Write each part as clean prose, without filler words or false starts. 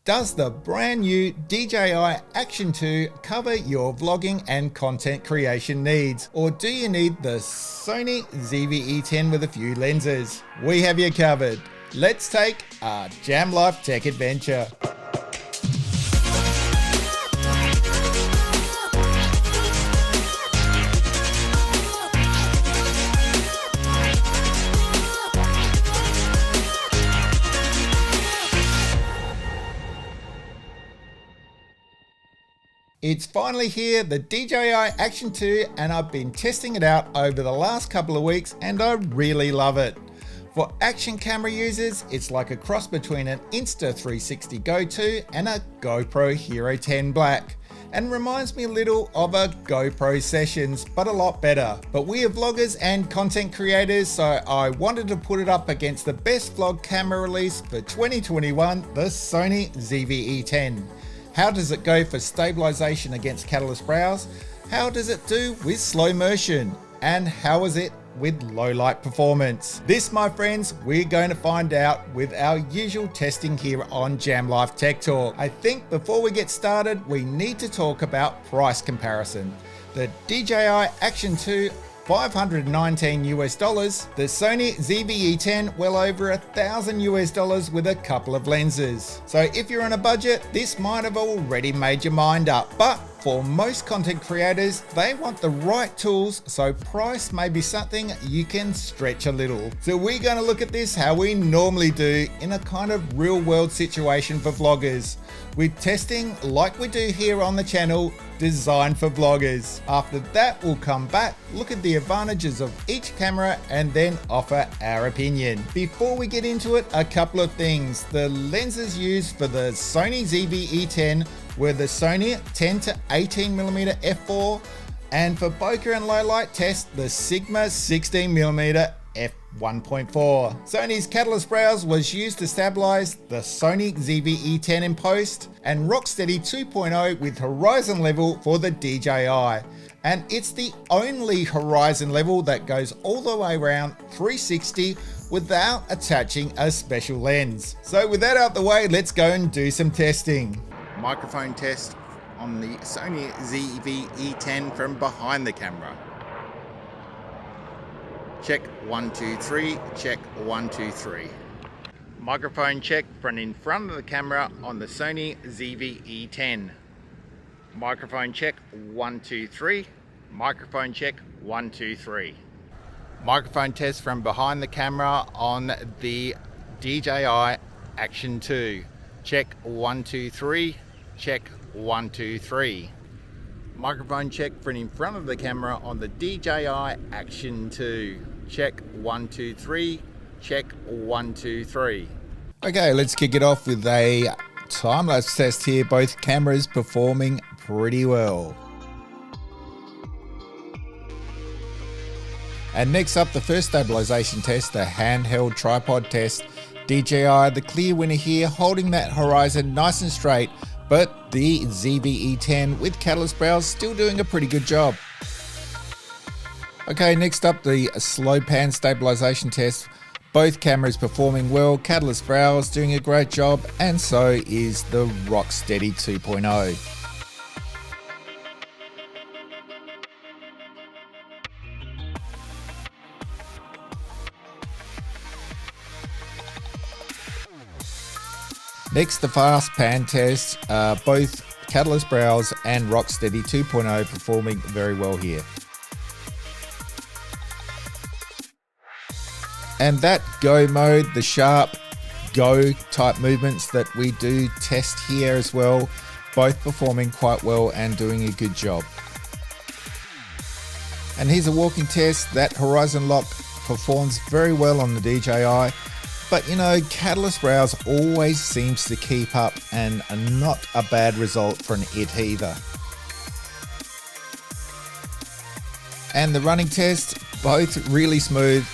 Does the brand new DJI Action 2 cover your vlogging and content creation needs? Or do you need the Sony ZV-E10 with a few lenses? We have you covered. Let's take a Jam Life Tech adventure. It's finally here, the DJI Action 2, and I've been testing it out over the last couple of weeks and I really love it. For action camera users, it's like a cross between an Insta360 Go 2 and a GoPro Hero 10 Black, and reminds me a little of a GoPro Sessions, but a lot better. But we are vloggers and content creators, so I wanted to put it up against the best vlog camera release for 2021, the Sony ZV-E10. How does it go for stabilization against catalyst browse? How does it do with slow motion? And how is it with low light performance? This, my friends, we're going to find out with our usual testing here on Jam Life Tech Talk. I think before we get started, we need to talk about price comparison. The DJI Action 2, $519 US, the Sony ZV-E10 well over $1,000 US with a couple of lenses. So if you're on a budget, this might have already made your mind up, but for most content creators, they want the right tools, so price may be something you can stretch a little. So we're going to look at this how we normally do in a kind of real world situation for vloggers, with testing like we do here on the channel, designed for vloggers. After that, we'll come back, look at the advantages of each camera, and then offer our opinion. Before we get into it, a couple of things. The lenses used for the Sony ZV-E10 were the Sony 10 to 18mm f4, and for bokeh and low light test, the Sigma 16mm f1.4. Sony's catalyst browse was used to stabilize the Sony ZV-E10 in post, and Rocksteady 2.0 with horizon level for the DJI. And it's the only horizon level that goes all the way around 360 without attaching a special lens. So with that out the way, let's go and do some testing. Microphone test on the Sony ZV-E10 from behind the camera. Check 1 2 3, check 1 2 3. Microphone check from in front of the camera on the Sony ZV-E10. Microphone check 1 2 3, microphone check 1 2 3. Microphone test from behind the camera on the DJI Action 2. Check 1 2 3, check 1 2 3. Microphone check from in front of the camera on the DJI Action 2. Check 1 2 3, check 1 2 3. Okay, let's kick it off with a time-lapse test here. Both cameras performing pretty well. And next up, the first stabilization test, the handheld tripod test. DJI, the clear winner here, holding that horizon nice and straight, but the ZV-E10 with catalyst browse still doing a pretty good job. Okay, next up, the slow pan stabilization test. Both cameras performing well, catalyst browse doing a great job, and so is the Rocksteady 2.0. Next, the fast pan test, both catalyst browse and Rocksteady 2.0 performing very well here. And that go mode, the sharp go type movements that we do test here as well, both performing quite well and doing a good job. And here's a walking test. That horizon lock performs very well on the DJI. But you know, catalyst browse always seems to keep up, and not a bad result for an it either. And the running test, both really smooth.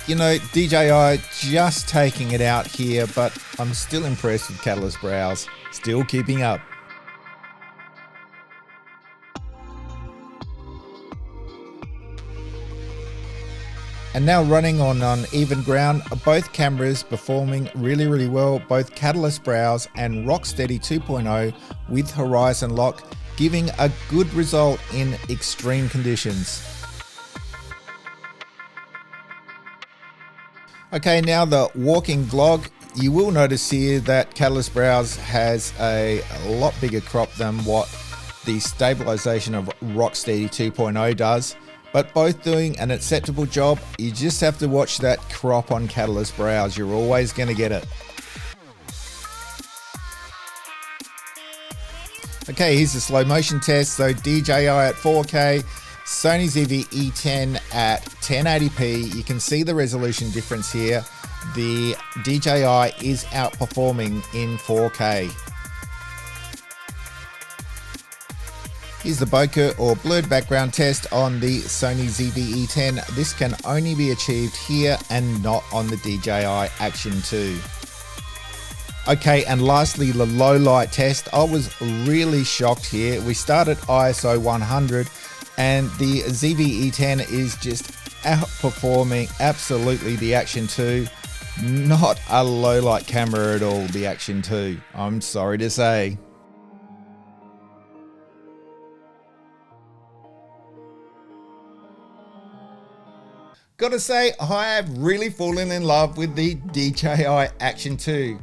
You know, DJI just taking it out here, but I'm still impressed with catalyst browse, still keeping up. And now running on uneven ground, both cameras performing really well, both Catalyst Browse and Rocksteady 2.0 with horizon lock, giving a good result in extreme conditions. Okay, now the walking vlog. You will notice here that Catalyst Browse has a lot bigger crop than what the stabilization of Rocksteady 2.0 does. But both doing an acceptable job. You just have to watch that crop on Catalyst Browse. You're always going to get it. Okay, here's the slow motion test. So DJI at 4K, Sony ZV-E10 at 1080p. You can see the resolution difference here. The DJI is outperforming in 4K. Here's the bokeh or blurred background test on the Sony ZV-E10. This can only be achieved here and not on the DJI Action 2. Okay, and lastly, the low light test. I was really shocked here. We started ISO 100 and the ZV-E10 is just outperforming absolutely the Action 2. Not a low light camera at all, the Action 2. I'm sorry to say. Gotta say, I have really fallen in love with the DJI Action 2.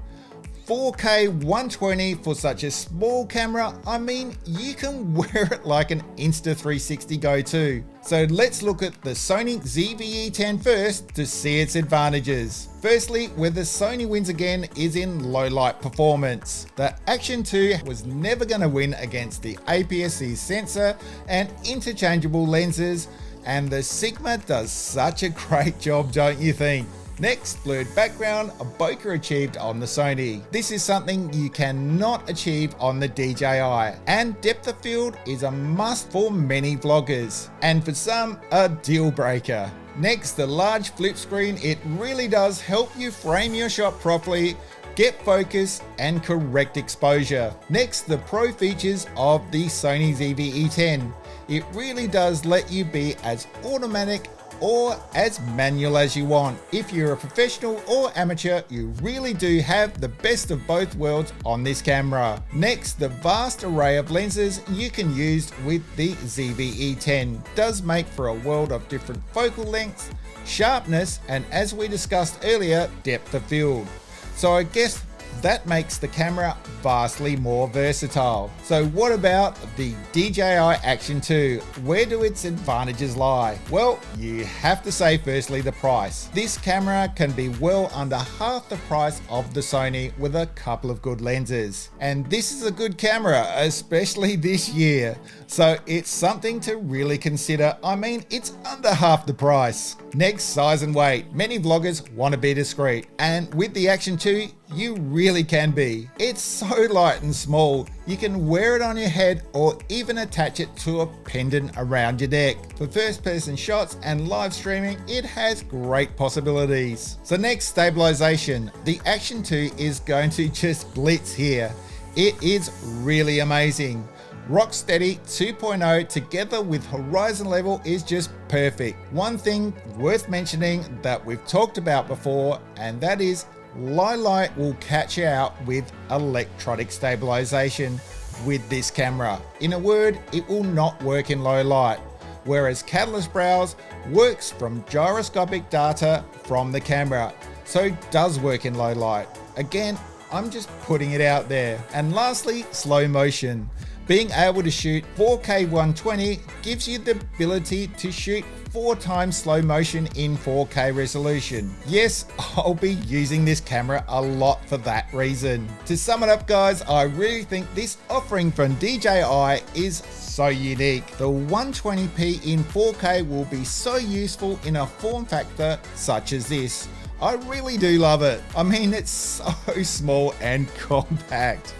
4K 120 for such a small camera. I mean, you can wear it like an Insta360 Go 2. So let's look at the Sony ZV-E10 first to see its advantages. Firstly, where the Sony wins again is in low light performance. The Action 2 was never going to win against the APS-C sensor and interchangeable lenses, and the Sigma does such a great job, don't you think? Next, blurred background, a bokeh achieved on the Sony. This is something you cannot achieve on the DJI, and depth of field is a must for many vloggers, and for some, a deal breaker. Next, the large flip screen. It really does help you frame your shot properly, get focus and correct exposure. Next, the pro features of the Sony ZV-E10. It really does let you be as automatic or as manual as you want. If you're a professional or amateur, you really do have the best of both worlds on this camera. Next, the vast array of lenses you can use with the ZV-E10 does make for a world of different focal lengths, sharpness, and as we discussed earlier, depth of field. So I guess that makes the camera vastly more versatile. So what about the DJI Action 2? Where do its advantages lie? Well, you have to say firstly the price. This camera can be well under half the price of the Sony with a couple of good lenses. And this is a good camera, especially this year. So it's something to really consider. I mean, it's under half the price. Next, size and weight. Many vloggers want to be discreet, and with the Action 2, you really can be. It's so light and small, you can wear it on your head or even attach it to a pendant around your neck. For first person shots and live streaming, it has great possibilities. So next, stabilization. The Action 2 is going to just blitz here. It is really amazing. Rocksteady 2.0 together with horizon level is just perfect. One thing worth mentioning that we've talked about before, and that is low light will catch you out with electronic stabilization with this camera. In a word, it will not work in low light, whereas Catalyst Browse works from gyroscopic data from the camera, so it does work in low light. Again, I'm just putting it out there. And lastly, slow motion. Being able to shoot 4K 120 gives you the ability to shoot 4 times slow motion in 4K resolution. Yes, I'll be using this camera a lot for that reason. To sum it up guys, I really think this offering from DJI is so unique. The 120p in 4K will be so useful in a form factor such as this. I really do love it. I mean, it's so small and compact.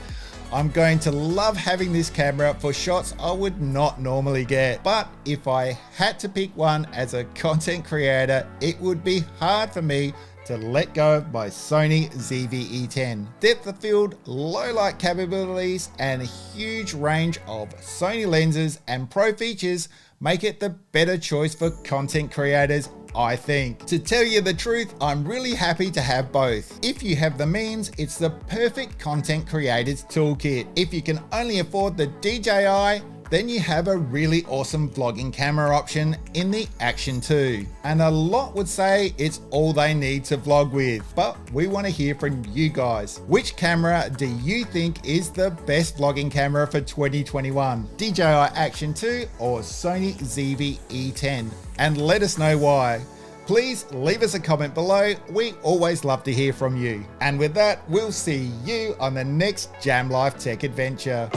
I'm going to love having this camera for shots I would not normally get. But if I had to pick one as a content creator, it would be hard for me to let go of my Sony ZV-E10. Depth of field, low light capabilities, and a huge range of Sony lenses and pro features make it the better choice for content creators I think. To tell you the truth, I'm really happy to have both. If you have the means, it's the perfect content creator's toolkit. If you can only afford the DJI, then you have a really awesome vlogging camera option in the Action 2. And a lot would say it's all they need to vlog with, but we want to hear from you guys. Which camera do you think is the best vlogging camera for 2021? DJI Action 2 or Sony ZV-E10? And let us know why. Please leave us a comment below. We always love to hear from you. And with that, we'll see you on the next Jam Life Tech adventure.